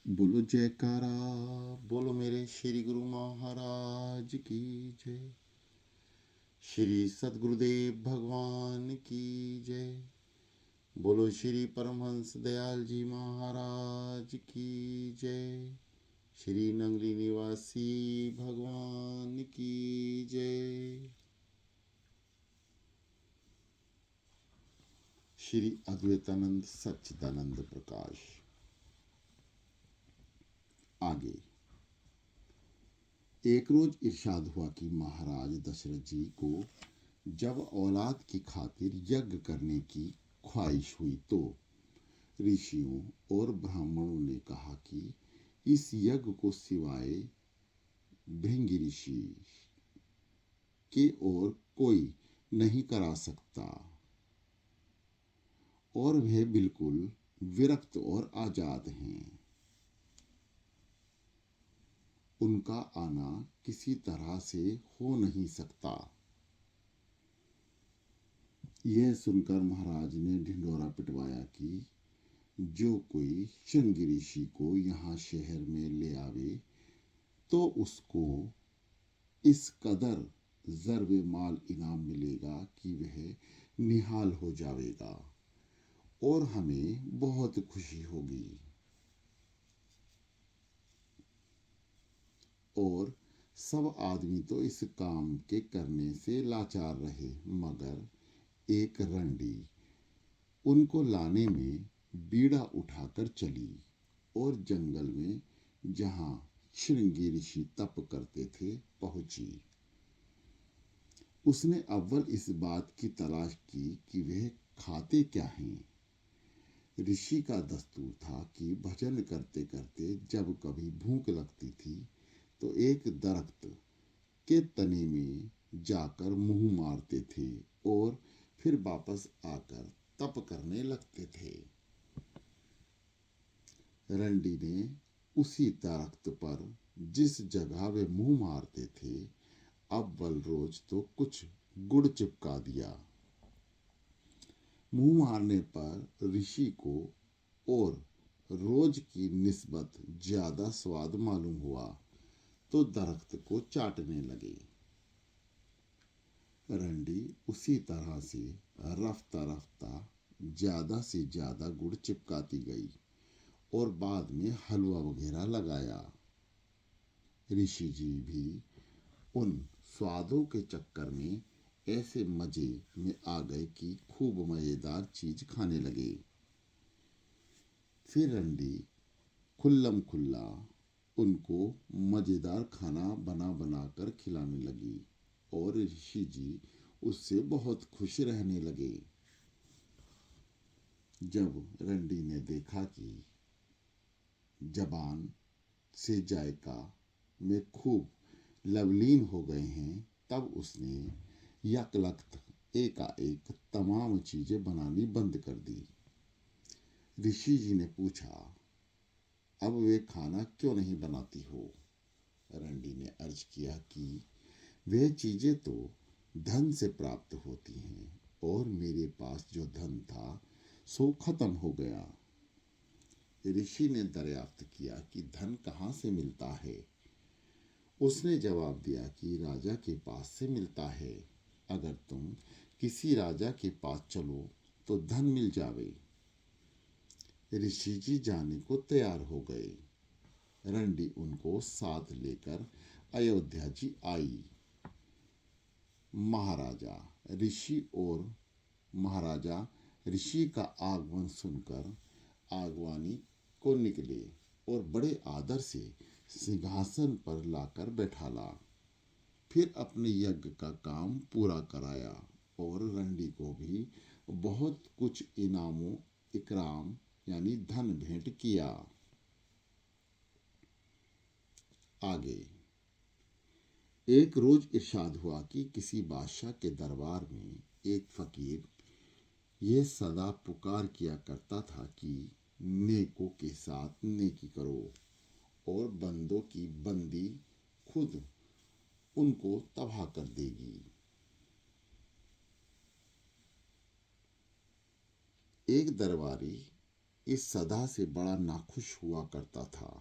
बोलो जयकारा, बोलो मेरे श्री गुरु महाराज की जय। श्री सद्गुरुदेव भगवान की जय। बोलो श्री परमहंस दयाल जी महाराज की जय। श्री नगरी निवासी भगवान की जय। श्री अद्वैतानंद सच्चिदानंद प्रकाश। आगे एक रोज इरशाद हुआ कि महाराज दशरथ जी को जब औलाद की खातिर यज्ञ करने की ख्वाहिश हुई तो ऋषियों और ब्राह्मणों ने कहा कि इस यज्ञ को सिवाय भृंगी ऋषि के और कोई नहीं करा सकता और वह बिल्कुल विरक्त और आजाद हैं। उनका आना किसी तरह से हो नहीं सकता। यह सुनकर महाराज ने ढिंढोरा पिटवाया कि जो कोई श्रृंगी ऋषि को यहाँ शहर में ले आवे तो उसको इस कदर ज़र्वे माल इनाम मिलेगा कि वह निहाल हो जाएगा और हमें बहुत खुशी होगी। और सब आदमी तो इस काम के करने से लाचार रहे, मगर एक रंडी उनको लाने में बीड़ा उठाकर चली और जंगल में जहाँ श्रृंगी ऋषि तप करते थे पहुंची। उसने अव्वल इस बात की तलाश की कि वह खाते क्या हैं। ऋषि का दस्तूर था कि भजन करते करते जब कभी भूख लगती थी तो एक दरख्त के तने में जाकर मुंह मारते थे और फिर वापस आकर तप करने लगते थे। रंडी ने उसी दरख्त पर जिस जगह वे मुंह मारते थे अव्वल रोज तो कुछ गुड़ चिपका दिया। मुंह मारने पर ऋषि को और रोज की निस्बत ज्यादा स्वाद मालूम हुआ तो दरख्त को चाटने लगे। रंडी उसी तरह से रफ्ता रफ्ता ज्यादा से ज्यादा गुड़ चिपकाती गई और बाद में हलवा वगैरह लगाया। ऋषि जी भी उन स्वादों के चक्कर में ऐसे मजे में आ गए कि खूब मजेदार चीज खाने लगे। फिर रंडी खुल्लम खुल्ला उनको मजेदार खाना बना बना कर खिलाने लगी और ऋषि जी उससे बहुत खुश रहने लगे। जब रंडी ने देखा कि जबान से जायका में खूब लवलीन हो गए हैं तब उसने यकलख्त एकाएक तमाम चीजें बनानी बंद कर दी। ऋषि जी ने पूछा, अब वे खाना क्यों नहीं बनाती हो? रंडी ने अर्ज किया कि वे चीजें तो धन से प्राप्त होती हैं और मेरे पास जो धन था सो खत्म हो गया। ऋषि ने दरियाफ्त किया कि धन कहाँ से मिलता है। उसने जवाब दिया कि राजा के पास से मिलता है। अगर तुम किसी राजा के पास चलो तो धन मिल जावे। ऋषि जी जाने को तैयार हो गए। रंडी उनको साथ लेकर अयोध्या जी आई। महाराजा ऋषि और महाराजा ऋषि का आगमन सुनकर आगवानी को निकले और बड़े आदर से सिंहासन पर लाकर बैठाला। फिर अपने यज्ञ का काम पूरा कराया और रंडी को भी बहुत कुछ इनामों इकराम यानी धन भेंट किया। आगे एक रोज इरशाद हुआ कि किसी बादशाह के दरबार में एक फकीर ये सदा पुकार किया करता था कि नेकों के साथ नेकी करो और बंदों की बंदी खुद उनको तबाह कर देगी। एक दरबारी इस सदा से बड़ा नाखुश हुआ करता था।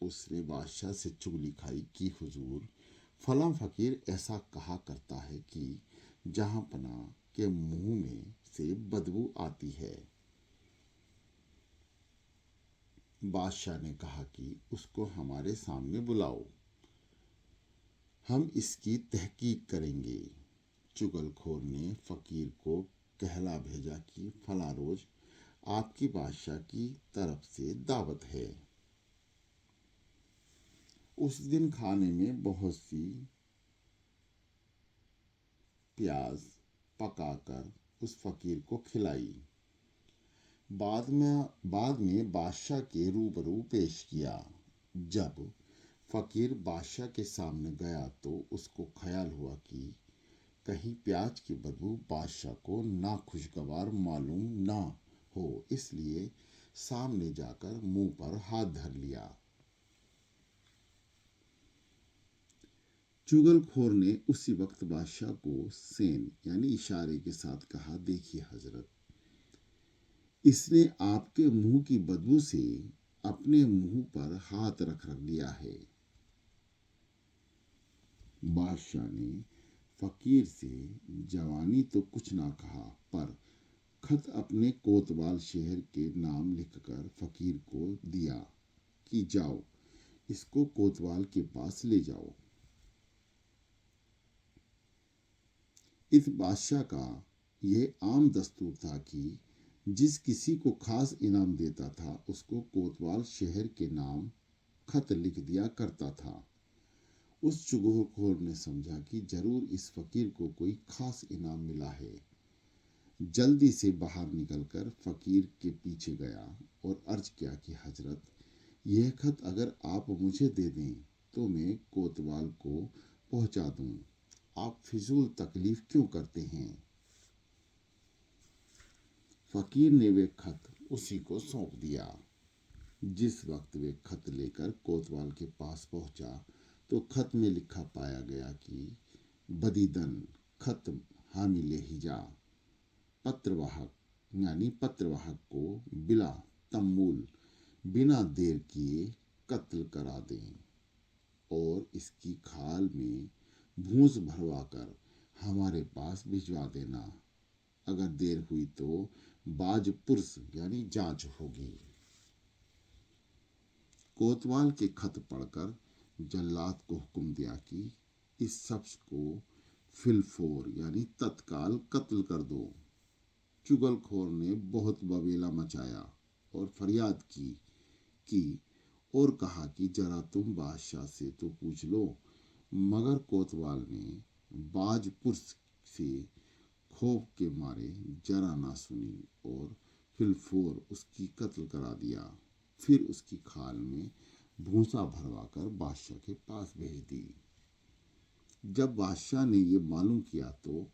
उसने बादशाह से चुगली खाई कि हुजूर, फला फकीर ऐसा कहा करता है कि जहां पना के मुंह में से बदबू आती है। बादशाह ने कहा कि उसको हमारे सामने बुलाओ, हम इसकी तहकीक करेंगे। चुगलखोर ने फकीर को कहला भेजा कि फला रोज आपकी बादशाह की तरफ से दावत है। उस दिन खाने में बहुत सी प्याज पकाकर उस फकीर को खिलाई। बाद में बादशाह के रूबरू पेश किया। जब फकीर बादशाह के सामने गया तो उसको ख्याल हुआ कि कहीं प्याज की बदबू बादशाह को नाखुशगवार मालूम ना हो, इसलिए सामने जाकर मुंह पर हाथ धर लिया। चुगलखोर ने उसी वक्त बादशाह को सेन यानी इशारे के साथ कहा, देखिए हजरत, इसने आपके मुंह की बदबू से अपने मुंह पर हाथ रख लिया है। बादशाह ने फकीर से जवानी तो कुछ ना कहा, पर खत अपने कोतवाल शहर के नाम लिखकर फकीर को दिया कि जाओ, इसको कोतवाल के पास ले जाओ। इस बादशाह का यह आम दस्तूर था कि जिस किसी को खास इनाम देता था उसको कोतवाल शहर के नाम खत लिख दिया करता था। उस चुगलखोर ने समझा कि जरूर इस फकीर को कोई खास इनाम मिला है। जल्दी से बाहर निकलकर फकीर के पीछे गया और अर्ज किया कि हजरत, यह खत अगर आप मुझे दे दें तो मैं कोतवाल को पहुंचा दूं। आप फिजूल तकलीफ क्यों करते हैं? फकीर ने वे खत उसी को सौंप दिया। जिस वक्त वे खत लेकर कोतवाल के पास पहुंचा तो खत में लिखा पाया गया कि बदीदन खत हामिले हिजा, पत्रवाहक यानी पत्रवाहक को बिला तम्मूल बिना देर किए कत्ल करा दें और इसकी खाल में भूस भरवा कर हमारे पास भिजवा देना। अगर देर हुई तो बाज पुरस यानी जांच होगी। कोतवाल के खत पढ़कर जल्लाद को हुक्म दिया कि इस शख्स को फिलफोर यानी तत्काल कत्ल कर दो। चुगलखोर ने बहुत बवेला मचाया और फरियाद की और कहा कि जरा तुम बादशाह से तो पूछ लो। मगर कोतवाल ने बाजपुरस से खौफ के मारे जरा ना सुनी और फिलफोर उसकी कत्ल करा दिया। फिर उसकी खाल में भूसा भरवाकर बादशाह के पास भेज दी। जब बादशाह ने ये मालूम किया तो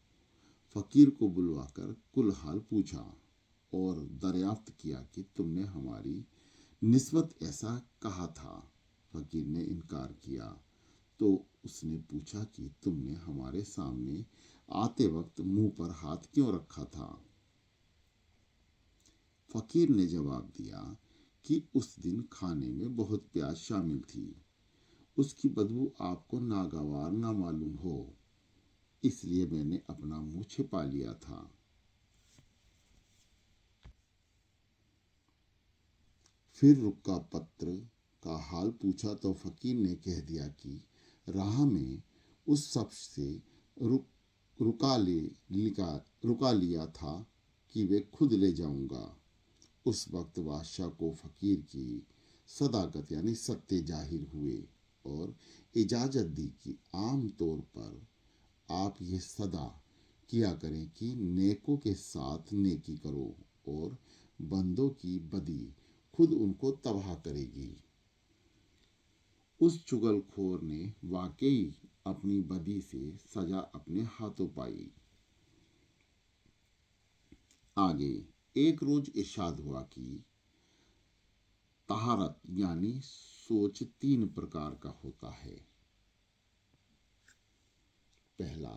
फकीर को बुलवाकर कुल हाल पूछा और दरियाफ्त किया कि तुमने हमारी निस्बत ऐसा कहा था। फकीर ने इनकार किया तो उसने पूछा कि तुमने हमारे सामने आते वक्त मुंह पर हाथ क्यों रखा था? फकीर ने जवाब दिया कि उस दिन खाने में बहुत प्याज शामिल थी, उसकी बदबू आपको नागवार ना मालूम हो, इसलिए मैंने अपना मुंह छिपा लिया था। फिर रुक्का पत्र का हाल पूछा तो फकीर ने कह दिया कि राह में उस शख्स से रुका लिया था कि वे खुद ले जाऊंगा। उस वक्त बादशाह को फकीर की सदाकत यानी सत्य जाहिर हुए और इजाज़त दी कि आम तौर पर आप ये सदा किया करें कि नेकों के साथ नेकी करो और बंदों की बदी खुद उनको तबाह करेगी। उस चुगलखोर ने वाकई अपनी बदी से सजा अपने हाथों पाई। आगे एक रोज इरशाद हुआ कि तहारत यानी सोच 3 प्रकार का होता है। पहला,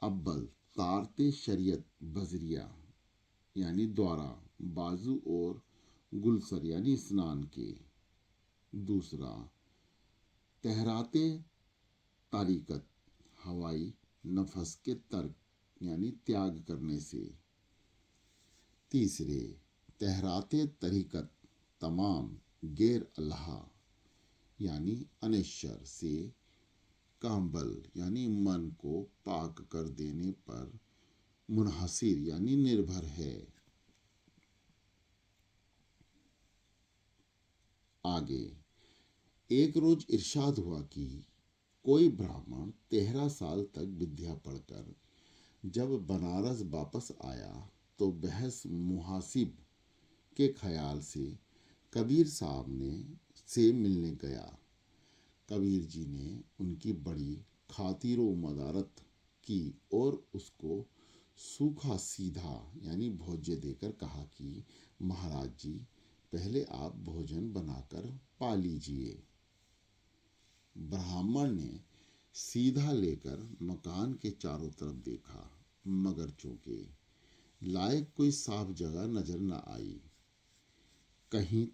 अव्वल तारते शरीयत बजरिया यानी द्वारा बाजू और गुलसर यानी स्नान के। दूसरा, तहराते तारिकत, हवाई नफस के तर्क यानी त्याग करने से। तीसरे, तहराते तरीकत तमाम गैर अल्लाह यानी अनेश्वर से काम्बल यानी मन को पाक कर देने पर मुनहसिर यानी निर्भर है। आगे, एक रोज इरशाद हुआ कि कोई ब्राह्मण 13 साल तक विद्या पढ़कर जब बनारस वापस आया तो बहस मुहासिब के ख्याल से कबीर साहब से मिलने गया। कबीर जी ने उनकी बड़ी खातिरो मदारत की और उसको सूखा सीधा यानी भोज्य देकर कहा कि महाराज जी, पहले आप भोजन बनाकर पा लीजिए। ब्राह्मण ने सीधा लेकर मकान के चारों तरफ देखा, मगर चूंकि लायक कोई साफ जगह नजर न आई। कहीं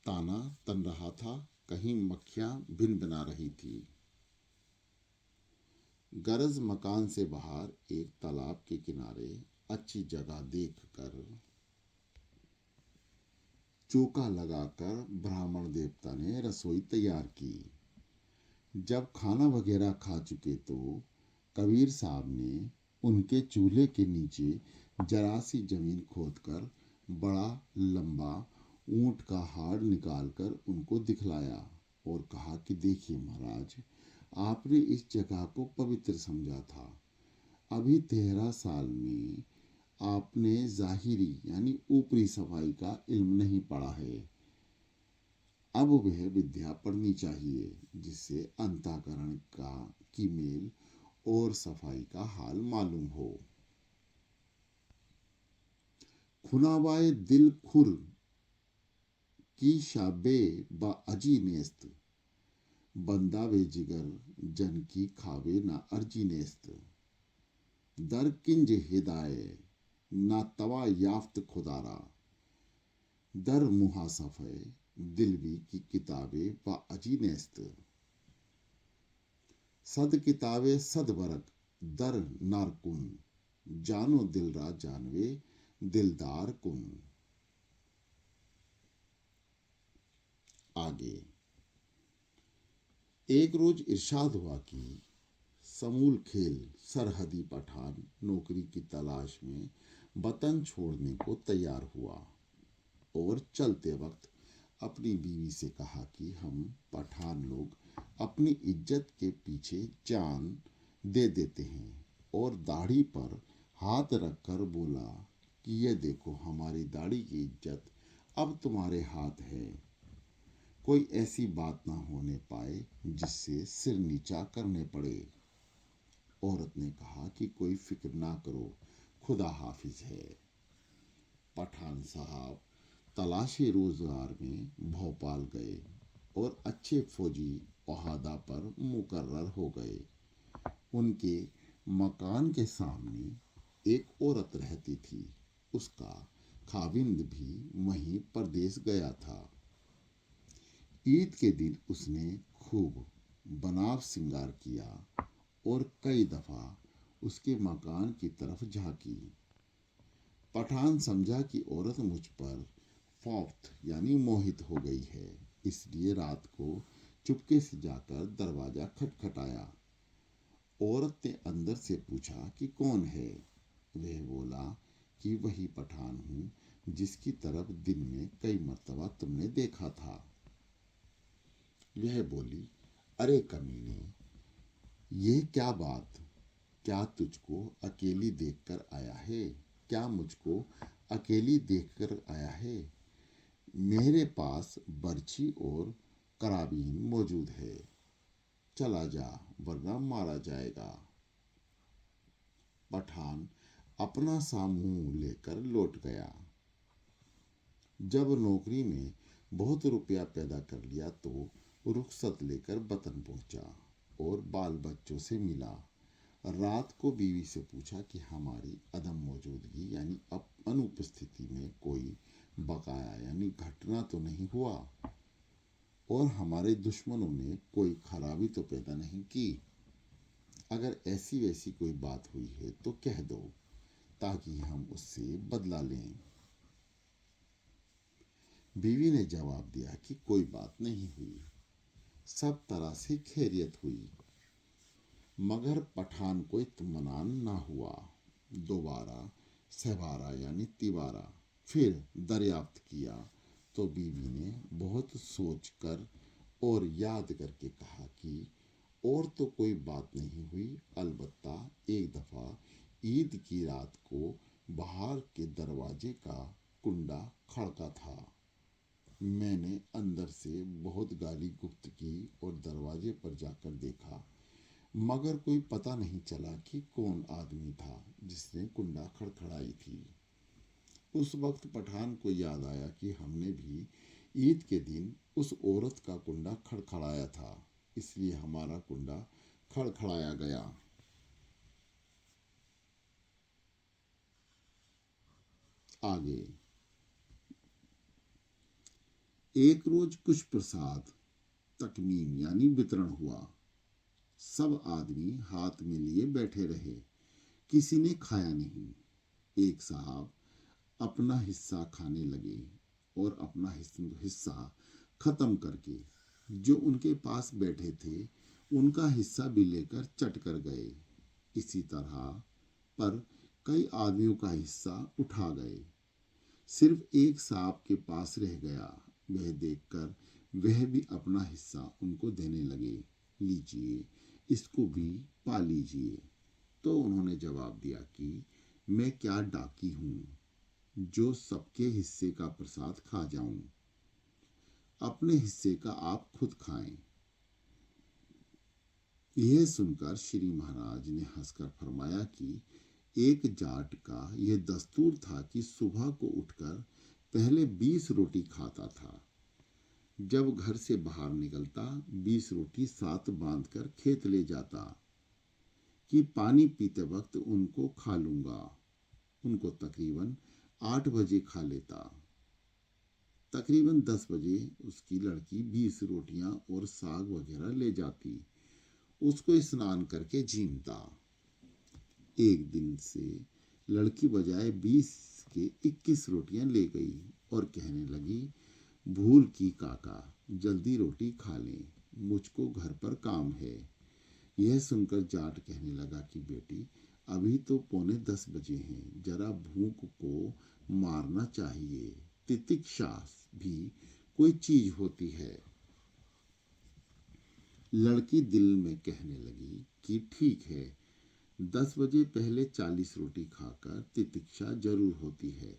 ताना तन रहा था, कहीं मक्खियां भिन बिना रही थी। गरज मकान से बाहर एक तालाब के किनारे अच्छी जगह देखकर चौका लगाकर ब्राह्मण देवता ने रसोई तैयार की। जब खाना वगैरह खा चुके तो कबीर साहब ने उनके चूल्हे के नीचे जरा सी जमीन खोदकर बड़ा लंबा ऊंट का हाड़ निकालकर उनको दिखलाया और कहा कि देखिए महाराज, आपने इस जगह को पवित्र समझा था। अभी 13 साल में आपने जाहिरी यानी ऊपरी सफाई का इल्म नहीं पढ़ा है। अब वह विद्या पढ़नी चाहिए जिससे अंतःकरण की मेल और सफाई का हाल मालूम हो। खुनावाए दिल खुर की शाबे ब अजी नेस्त, बंदा वे जिगर जन की खावे ना अर्जी नेस्त। दर किंज हिदाये ना तवा याफ्त खुदारा, दर मुहासफे दिलवी की किताबे ब अजी नेस्त। सद किताबे सद बरक दर नारकुन, जानो दिल रा जानवे दिलदार कुन। आगे, एक रोज इरशाद हुआ कि समूल खेल सरहदी पठान नौकरी की तलाश में वतन छोड़ने को तैयार हुआ और चलते वक्त अपनी बीवी से कहा कि हम पठान लोग अपनी इज्जत के पीछे जान दे देते हैं, और दाढ़ी पर हाथ रखकर बोला कि ये देखो हमारी दाढ़ी की इज्जत अब तुम्हारे हाथ है। कोई ऐसी बात ना होने पाए जिससे सिर नीचा करने पड़े। औरत ने कहा कि कोई फिक्र ना करो, खुदा हाफिज है। पठान साहब तलाशी रोजगार में भोपाल गए और अच्छे फौजी ओहदा पर मुकर्रर हो गए। उनके मकान के सामने एक औरत रहती थी। उसका खाविंद भी वहीं परदेश गया था। ईद के दिन उसने खूब बनाव सिंगार किया और कई दफा उसके मकान की तरफ झांकी। पठान समझा कि औरत मुझ पर फौफ्त यानी मोहित हो गई है, इसलिए रात को चुपके से जाकर दरवाजा खटखटाया। औरत ने अंदर से पूछा कि कौन है। वह बोला कि वही पठान हूँ जिसकी तरफ दिन में कई मर्तबा तुमने देखा था। वह बोली, अरे कमीने, ये क्या बात, क्या तुझको अकेली देखकर आया है? क्या मुझको अकेली देखकर आया है? मेरे पास बर्छी और कराबीन मौजूद है, चला जा वरना मारा जाएगा। पठान अपना सा मुंह लेकर लौट गया। जब नौकरी में बहुत रुपया पैदा कर लिया तो रुखसत लेकर वतन पहुंचा और बाल बच्चों से मिला। रात को बीवी से पूछा कि हमारी अदम मौजूदगी यानी अनुपस्थिति में कोई बकाया यानी घटना तो नहीं हुआ और हमारे दुश्मनों ने कोई खराबी तो पैदा नहीं की। अगर ऐसी वैसी कोई बात हुई है तो कह दो ताकि हम उससे बदला लें। बीवी ने जवाब दिया कि कोई बात नहीं हुई, सब तरह से खैरियत हुई, मगर पठान को इत्मीनान ना हुआ। दोबारा सहबारा यानी तिबारा फिर दरियाफ्त किया तो बीवी ने बहुत सोचकर और याद करके कहा कि और तो कोई बात नहीं हुई, अलबत्ता एक दफ़ा ईद की रात को बाहर के दरवाजे का कुंडा खड़का था। मैंने अंदर से बहुत गाली गुप्त की और दरवाजे पर जाकर देखा, मगर कोई पता नहीं चला कि कौन आदमी था जिसने कुंडा खड़खड़ाई थी। उस वक्त पठान को याद आया कि हमने भी ईद के दिन उस औरत का कुंडा खड़खड़ाया था, इसलिए हमारा कुंडा खड़खड़ाया गया। आगे, एक रोज कुछ प्रसाद तकमीम यानी वितरण हुआ। सब आदमी हाथ में लिए बैठे रहे, किसी ने खाया नहीं। एक साहब अपना हिस्सा खाने लगे और अपना हिस्सा खत्म करके जो उनके पास बैठे थे उनका हिस्सा भी लेकर चट कर गए। इसी तरह पर कई आदमियों का हिस्सा उठा गए। सिर्फ एक साहब के पास रह गया। वह देखकर वह भी अपना हिस्सा उनको देने लगे, लीजिए, इसको भी पा लीजिए। तो उन्होंने जवाब दिया कि मैं क्या डाकी हूँ जो सबके हिस्से का प्रसाद खा जाऊं। अपने हिस्से का आप खुद खाएं। यह सुनकर श्री महाराज ने हंसकर फरमाया कि एक जाट का यह दस्तूर था कि सुबह को उठकर पहले 20 रोटी खाता था। जब घर से बाहर निकलता 20 रोटी साथ बांधकर खेत ले जाता कि पानी पीते वक्त उनको खा लूंगा। उनको तकरीबन 8 बजे खा लेता। तकरीबन 10 बजे उसकी लड़की 20 रोटियां और साग वगैरह ले जाती, उसको स्नान करके जीमता। एक दिन से लड़की बजाय 20 के 21 रोटियां ले गई और कहने लगी, भूल की काका, जल्दी रोटी खा लें, मुझको घर पर काम है। यह सुनकर जाट कहने लगा कि बेटी, अभी तो 9:45 बजे हैं, जरा भूख को मारना चाहिए। तितिक्षा भी कोई चीज होती है। लड़की दिल में कहने लगी कि ठीक है, 10 बजे पहले 40 रोटी खाकर तितिक्षा जरूर होती है।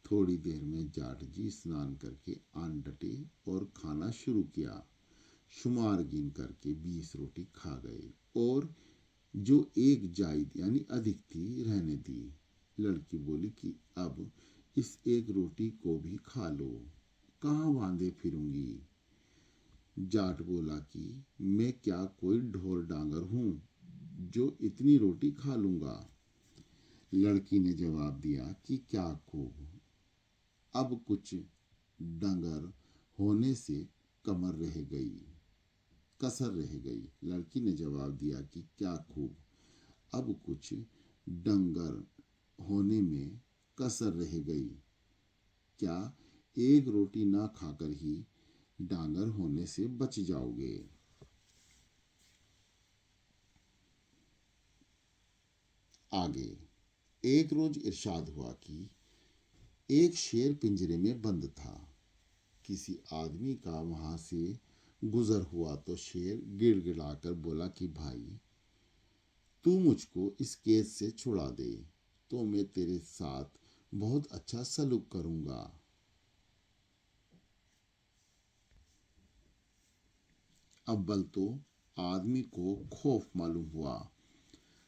थोड़ी देर में जाट जी स्नान करके आन डटे और खाना शुरू किया। शुमार गिन करके 20 रोटी खा गए और जो एक जायद यानी अधिक थी रहने दी। लड़की बोली कि अब इस एक रोटी को भी खा लो, कहाँ बांधे फिरूंगी। जाट बोला कि मैं क्या कोई ढोर डांगर हूँ जो इतनी रोटी खा लूंगा। लड़की ने जवाब दिया कि क्या खूब, अब कुछ डंगर होने से कमर रह गई, कसर रह गई। लड़की ने जवाब दिया कि क्या खूब, अब कुछ डंगर होने में कसर रह गई। क्या एक रोटी ना खाकर ही डांगर होने से बच जाओगे। आगे, एक रोज इरशाद हुआ कि एक शेर पिंजरे में बंद था। किसी आदमी का वहां से गुजर हुआ तो शेर गिड़गिड़ाकर बोला कि भाई, तू मुझको इस कैद से छुड़ा दे तो मैं तेरे साथ बहुत अच्छा सलूक करूंगा। अव्वल तो आदमी को खौफ मालूम हुआ,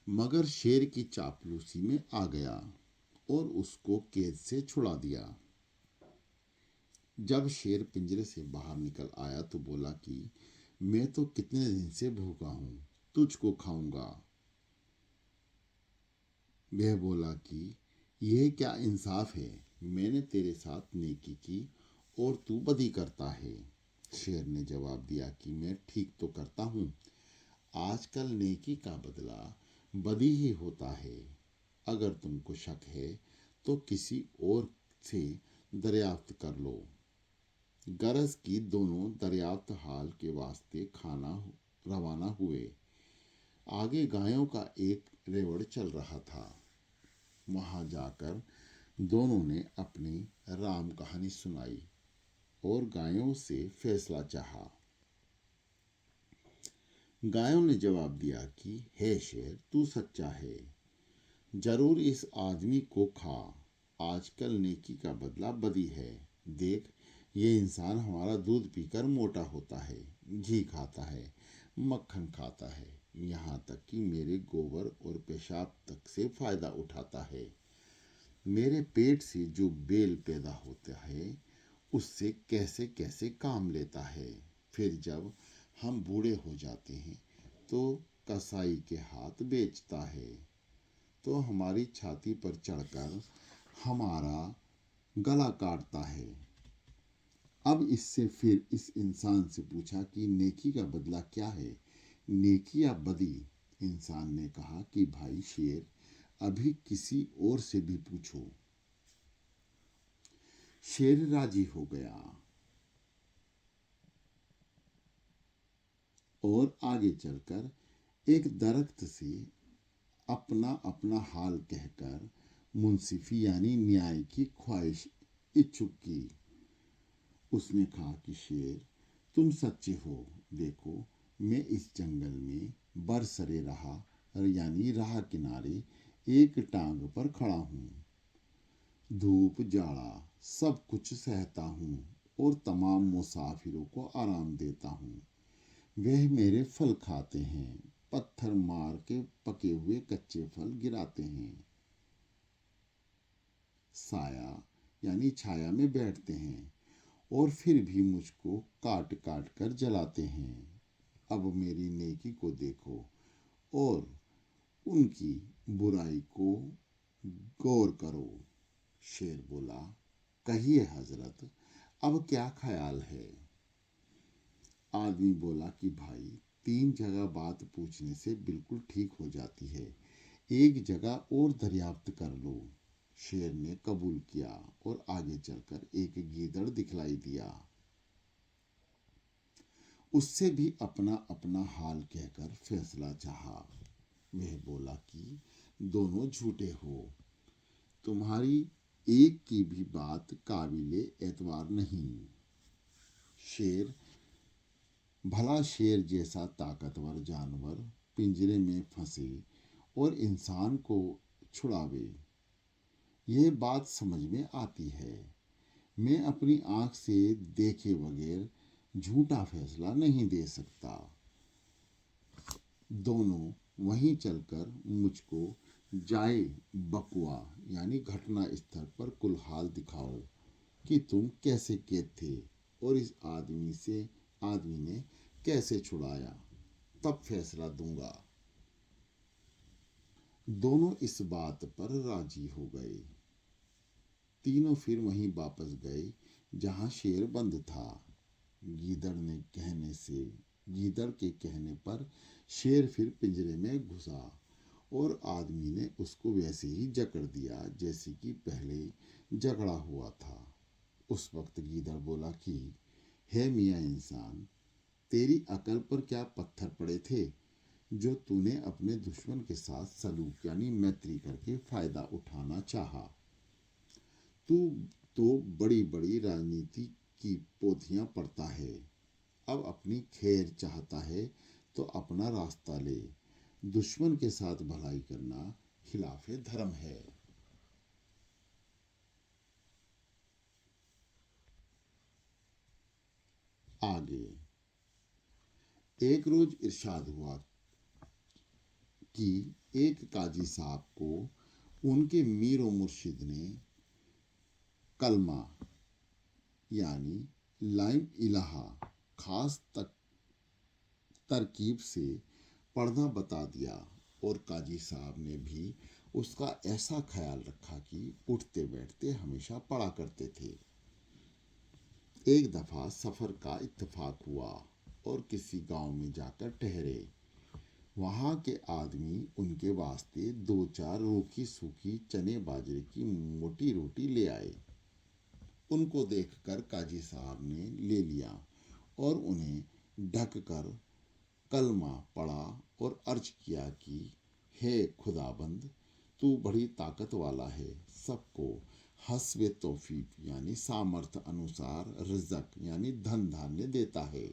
मगर शेर की चापलूसी में आ गया और उसको कैद से छुड़ा दिया। जब शेर पिंजरे से बाहर निकल आया तो बोला कि मैं तो कितने दिन से भूखा हूं, तुझको खाऊंगा। वह बोला कि यह क्या इंसाफ है, मैंने तेरे साथ नेकी की और तू बदी करता है। शेर ने जवाब दिया कि मैं ठीक तो करता हूँ, आजकल नेकी का बदला बदी ही होता है। अगर तुमको शक है तो किसी और से दरियाफ्त कर लो। गरज की दोनों दरियाफ्त हाल के वास्ते खाना रवाना हुए। आगे गायों का एक रेवड़ चल रहा था। वहां जाकर दोनों ने अपनी राम कहानी सुनाई और गायों से फैसला चाहा। गायों ने जवाब दिया कि हे शेर, तू सच्चा है, जरूर इस आदमी को खा, आजकल नेकी का बदला बदी है। देख, ये इंसान हमारा दूध पीकर मोटा होता है, घी खाता है, मक्खन खाता है, यहाँ तक कि मेरे गोबर और पेशाब तक से फायदा उठाता है। मेरे पेट से जो बेल पैदा होता है उससे कैसे कैसे काम लेता है। फिर जब हम बूढ़े हो जाते हैं तो कसाई के हाथ बेचता है, तो हमारी छाती पर चढ़कर हमारा गला काटता है। अब इससे फिर इस इंसान से पूछा कि नेकी का बदला क्या है, नेकी या बदी। इंसान ने कहा कि भाई शेर, अभी किसी और से भी पूछो। शेर राजी हो गया और आगे चलकर एक दरख्त से अपना अपना हाल कहकर मुंसिफी यानी न्याय की ख्वाहिश इच्छुक की। उसने कहा कि शेर, तुम सच्चे हो, देखो मैं इस जंगल में बरसरे रहा यानी राह किनारे एक टांग पर खड़ा हूँ। धूप जाड़ा सब कुछ सहता हूँ और तमाम मुसाफिरों को आराम देता हूँ। वह मेरे फल खाते हैं, पत्थर मार के पके हुए कच्चे फल गिराते हैं, साया यानी छाया में बैठते हैं और फिर भी मुझको काट काट कर जलाते हैं। अब मेरी नेकी को देखो और उनकी बुराई को गौर करो। शेर बोला, कहिए हजरत, अब क्या ख्याल है। आदमी बोला कि भाई, 3 जगह बात पूछने से बिल्कुल ठीक हो जाती है, एक जगह और दरियाफ्त कर लो। शेर ने कबूल किया और आगे चलकर एक गीदड़ दिखलाई दिया। उससे भी अपना अपना हाल कहकर फैसला चाहा। वह बोला कि दोनों झूठे हो, तुम्हारी एक की भी बात काबिले एतबार नहीं। शेर, भला शेर जैसा ताकतवर जानवर पिंजरे में फंसे और इंसान को छुड़ावे, यह बात समझ में आती है। मैं अपनी आंख से देखे बगैर झूठा फैसला नहीं दे सकता। दोनों वहीं चलकर मुझको जाए बकुआ यानी घटना स्थल पर कुल हाल दिखाओ कि तुम कैसे कैद थे और इस आदमी ने कैसे छुड़ाया, तब फैसला दूंगा। दोनों इस बात पर राजी हो गए। तीनों फिर वहीं वापस गए जहां शेर बंद था। गीदड़ के कहने पर शेर फिर पिंजरे में घुसा और आदमी ने उसको वैसे ही जकड़ दिया जैसे कि पहले झगड़ा हुआ था। उस वक्त गीदड़ बोला कि हे मियाँ इंसान, तेरी अकल पर क्या पत्थर पड़े थे जो तूने अपने दुश्मन के साथ सलूक यानी मैत्री करके फायदा उठाना चाहा। तू तो बड़ी बड़ी राजनीति की पोथियां पढ़ता है, अब अपनी खैर चाहता है तो अपना रास्ता ले। दुश्मन के साथ भलाई करना खिलाफे धर्म है। आगे एक रोज इरशाद हुआ कि एक काजी साहब को उनके मीर व मुर्शिद ने कलमा यानी लाइम इलाहा खास तरकीब से पढ़ना बता दिया और काजी साहब ने भी उसका ऐसा ख्याल रखा कि उठते बैठते हमेशा पड़ा करते थे। एक दफा सफर का इत्तेफाक हुआ और किसी गांव में जाकर ठहरे। वहां के आदमी उनके वास्ते दो चार रूखी सूखी चने बाजरे की मोटी रोटी ले आए। उनको देखकर काजी साहब ने ले लिया और उन्हें ढक कर कलमा पढ़ा और अर्ज किया कि हे खुदाबंद, तू बड़ी ताकत वाला है, सबको हस्बे तौफीक यानी सामर्थ्य अनुसार रिज़्क यानी धन धान्य देता है।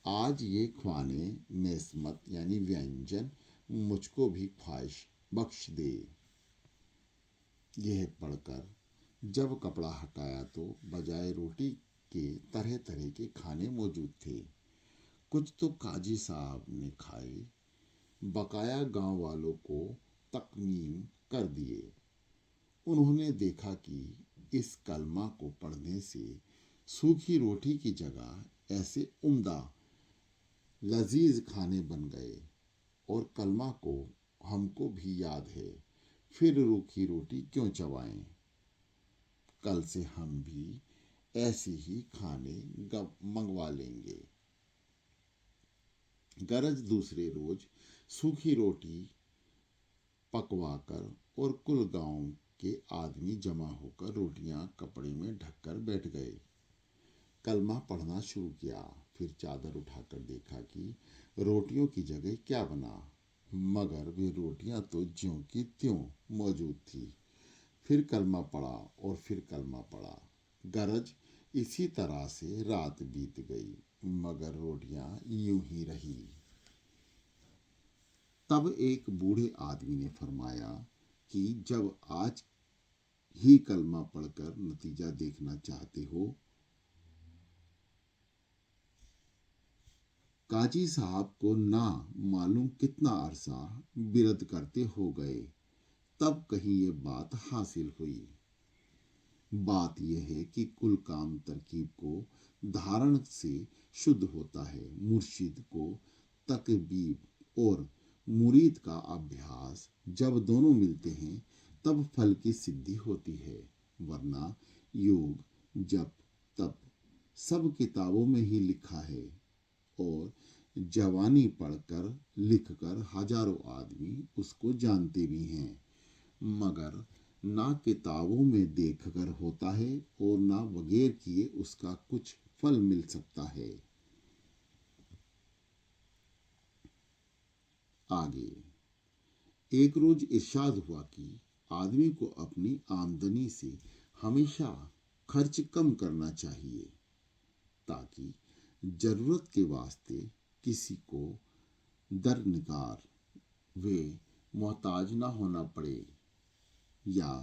आज ये ख्वाने नेस्मत यानी व्यंजन मुझको भी ख्वाहिश बख्श दे। यह पढ़कर जब कपड़ा हटाया तो बजाय रोटी के तरह तरह के खाने मौजूद थे। कुछ तो काजी साहब ने खाए, बकाया गांव वालों को तकमीम कर दिए। उन्होंने देखा कि इस कलमा को पढ़ने से सूखी रोटी की जगह ऐसे उम्दा लजीज खाने बन गए और कलमा को हमको भी याद है, फिर रूखी रोटी क्यों चबाएं। कल से हम भी ऐसे ही खाने मंगवा लेंगे। गरज दूसरे रोज सूखी रोटी पकवाकर और कुल गांव के आदमी जमा होकर रोटियां कपड़े में ढककर बैठ गए। कलमा पढ़ना शुरू किया। फिर चादर उठाकर देखा कि रोटियों की जगह क्या बना, मगर वे रोटियां तो ज्यों की त्यों मौजूद थी। फिर कलमा पढ़ा और फिर कलमा पढ़ा। गरज इसी तरह से रात बीत गई, मगर रोटियां यूं ही रही। तब एक बूढ़े आदमी ने फरमाया कि जब आज ही कलमा पढ़कर नतीजा देखना चाहते हो। काजी साहब को ना मालूम कितना अरसा बिरद करते हो गए, तब कहीं ये बात हासिल हुई। बात यह है कि कुल काम तरकीब को धारण से शुद्ध होता है। मुर्शिद को तकबीब और मुरीद का अभ्यास जब दोनों मिलते हैं तब फल की सिद्धि होती है, वरना योग जप तप सब किताबों में ही लिखा है और जवानी पढ़कर लिखकर हजारों आदमी उसको जानते भी हैं, मगर ना किताबों में देखकर होता है और ना बगैर किए उसका कुछ फल मिल सकता है। आगे एक रोज इरशाद हुआ कि आदमी को अपनी आमदनी से हमेशा खर्च कम करना चाहिए, ताकि जरूरत के वास्ते किसी को दरनिकार वे मोहताज ना होना पड़े या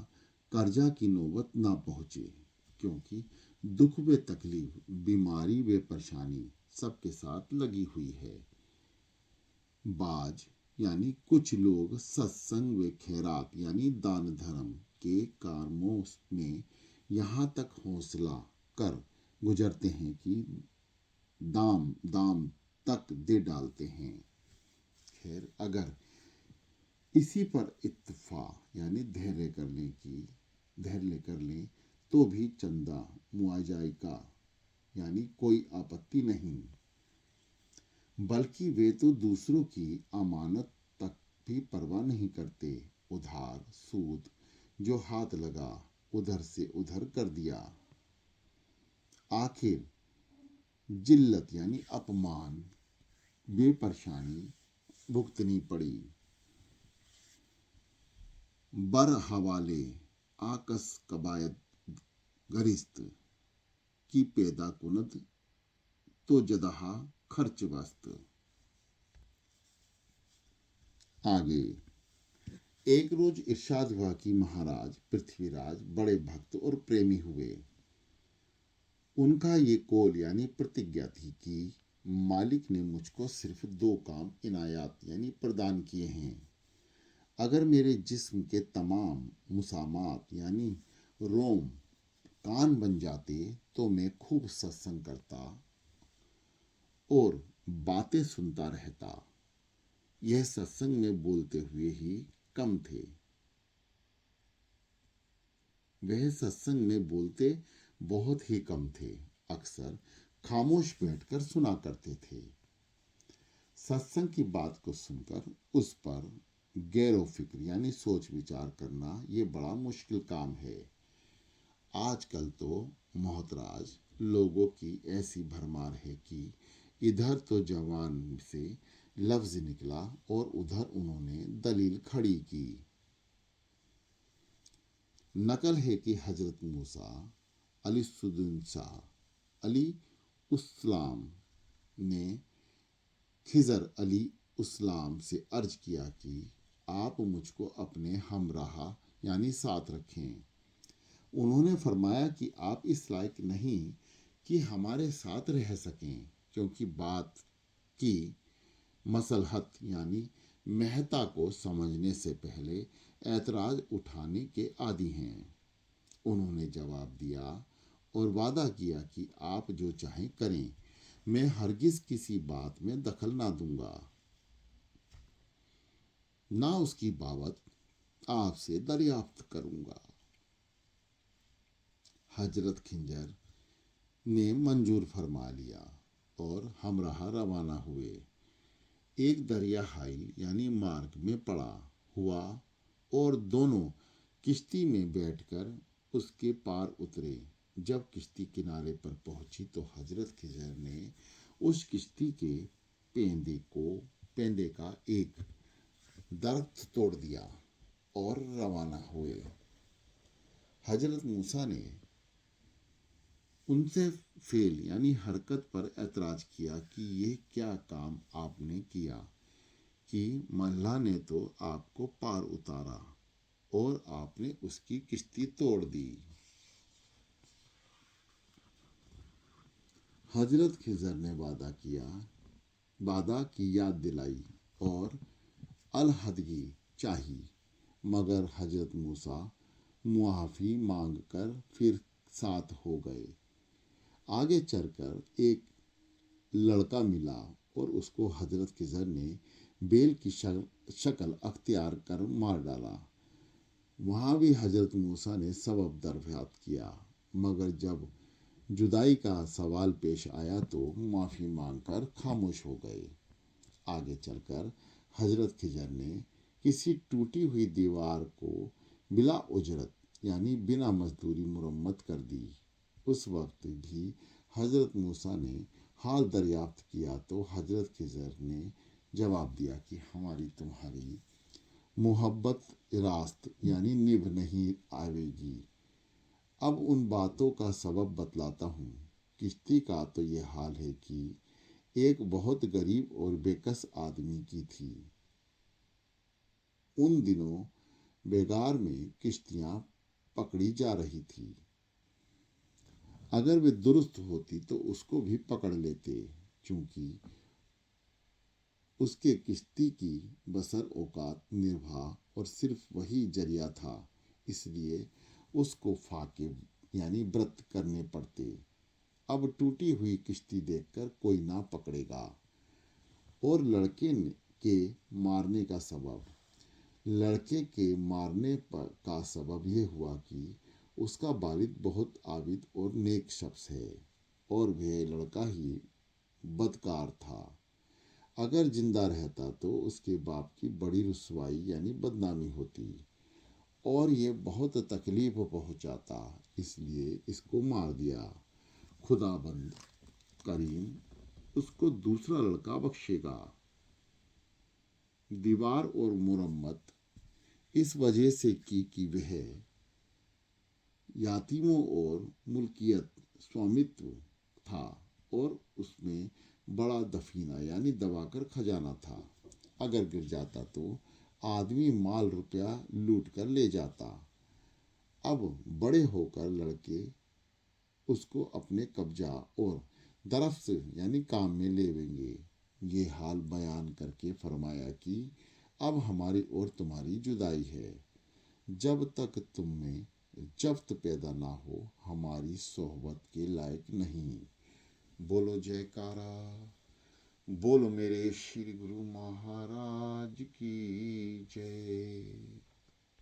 कर्जा की नौबत ना पहुंचे, क्योंकि दुख व तकलीफ, बीमारी व परेशानी सबके साथ लगी हुई है। बाज यानी कुछ लोग सत्संग व खैरात यानी दान धर्म के कामों में यहाँ तक हौसला कर गुजरते हैं कि दाम दाम तक दे डालते हैं। खैर, अगर इसी पर इत्तफा यानी धैर्य कर लें तो भी चंदा मुआवजा का यानी कोई आपत्ति नहीं, बल्कि वे तो दूसरों की अमानत तक भी परवाह नहीं करते। उधार सूद जो हाथ लगा उधर से उधर कर दिया। आखिर जिल्लत यानी अपमान बेपरेशानी भुगतनी पड़ी। बर हवाले आकस कबायत गरिस्त की पैदा कुनद तो जदहा खर्च वस्त। आगे एक रोज इरशाद हुआ कि महाराज पृथ्वीराज बड़े भक्त और प्रेमी हुए। उनका ये कौल यानी प्रतिज्ञा थी कि मालिक ने मुझको सिर्फ दो काम इनायात यानी प्रदान किए हैं। अगर मेरे जिस्म के तमाम मुसामात यानी रोम कान बन जाते तो मैं खूब सत्संग करता और बातें सुनता रहता। यह सत्संग में बोलते हुए ही कम थे, वह सत्संग में बोलते बहुत ही कम थे, अक्सर खामोश बैठकर सुना करते थे। सत्संग की बात को सुनकर उस पर गैरो फिक्र यानी सोच विचार करना ये बड़ा मुश्किल काम है। आजकल तो मोहतराज लोगों की ऐसी भरमार है कि इधर तो जवान से लफ्ज निकला और उधर उन्होंने दलील खड़ी की। नकल है कि हजरत मूसा अलीसुद्दीन शाह अली उस्लाम ने खिजर अली उस्लाम से अर्ज किया कि आप मुझको अपने हमराह यानी साथ रखें। उन्होंने फरमाया कि आप इस लायक नहीं कि हमारे साथ रह सकें, क्योंकि बात की मसलहत यानी महता को समझने से पहले ऐतराज उठाने के आदी हैं। उन्होंने जवाब दिया और वादा किया कि आप जो चाहें करें, मैं हरगिज किसी बात में दखल ना दूंगा, ना उसकी बाबत आपसे दरियाफ्त करूंगा। हजरत खिंजर ने मंजूर फरमा लिया और हमराह रवाना हुए। एक दरिया हाइल यानी मार्ग में पड़ा हुआ और दोनों किश्ती में बैठकर उसके पार उतरे। जब किश्ती किनारे पर पहुंची तो हजरत खिजर ने उस किश्ती के पेंदे का एक दरख्त तोड़ दिया और रवाना हुए। हजरत मूसा ने उनसे फेल यानी हरकत पर ऐतराज किया कि ये क्या काम आपने किया कि मल्लाह ने तो आपको पार उतारा और आपने उसकी किश्ती तोड़ दी। हजरत खिजर ने वादा की याद दिलाई और अलहदगी चाही, मगर हजरत मूसा मुआफ़ी मांग कर फिर साथ हो गए। आगे चलकर एक लड़का मिला और उसको हजरत खिजर ने बेल की शक्ल अख्तियार कर मार डाला। वहाँ भी हजरत मूसा ने सबब दरयाफ्त किया, मगर जब जुदाई का सवाल पेश आया तो माफ़ी मांगकर खामोश हो गए। आगे चलकर हजरत खिजर ने किसी टूटी हुई दीवार को बिला उजरत यानी बिना मजदूरी मुरम्मत कर दी। उस वक्त भी हजरत मूसा ने हाल दरियाफ्त किया तो हजरत खिजर ने जवाब दिया कि हमारी तुम्हारी मोहब्बत रास्त यानी निभ नहीं आवेगी। अब उन बातों का सबब बतलाता हूँ। किश्ती का तो ये हाल है कि एक बहुत गरीब और बेकस आदमी की थी। उन दिनों बेगार में किश्तियाँ पकड़ी जा रही थी। अगर वे दुरुस्त होती तो उसको भी पकड़ लेते, चूंकि उसके किश्ती की बसर औकात निर्वाह और सिर्फ वही जरिया था, इसलिए उसको फाके यानी व्रत करने पड़ते। अब टूटी हुई किश्ती देखकर कोई ना पकड़ेगा। और लड़के के मारने का सबब यह हुआ कि उसका वालिद बहुत आबिद और नेक शख्स है और वह लड़का ही बदकार था। अगर जिंदा रहता तो उसके बाप की बड़ी रुसवाई यानी बदनामी होती और ये बहुत तकलीफ पहुंचाता, इसलिए इसको मार दिया। खुदाबंद करीम उसको दूसरा लड़का बख्शेगा। दीवार और मुरम्मत इस वजह से की कि वह यातीमों और मुल्कियत स्वामित्व था और उसमें बड़ा दफीना यानी दबाकर खजाना था। अगर गिर जाता तो आदमी माल रुपया लूट कर ले जाता। अब बड़े होकर लड़के उसको अपने कब्जा और दरफ्त यानी काम में लेवेंगे। ये हाल बयान करके फरमाया कि अब हमारी और तुम्हारी जुदाई है। जब तक तुम में जफ्त पैदा ना हो हमारी सोहबत के लायक नहीं। बोलो जयकारा, बोलो मेरे श्री गुरु महाराज की जय।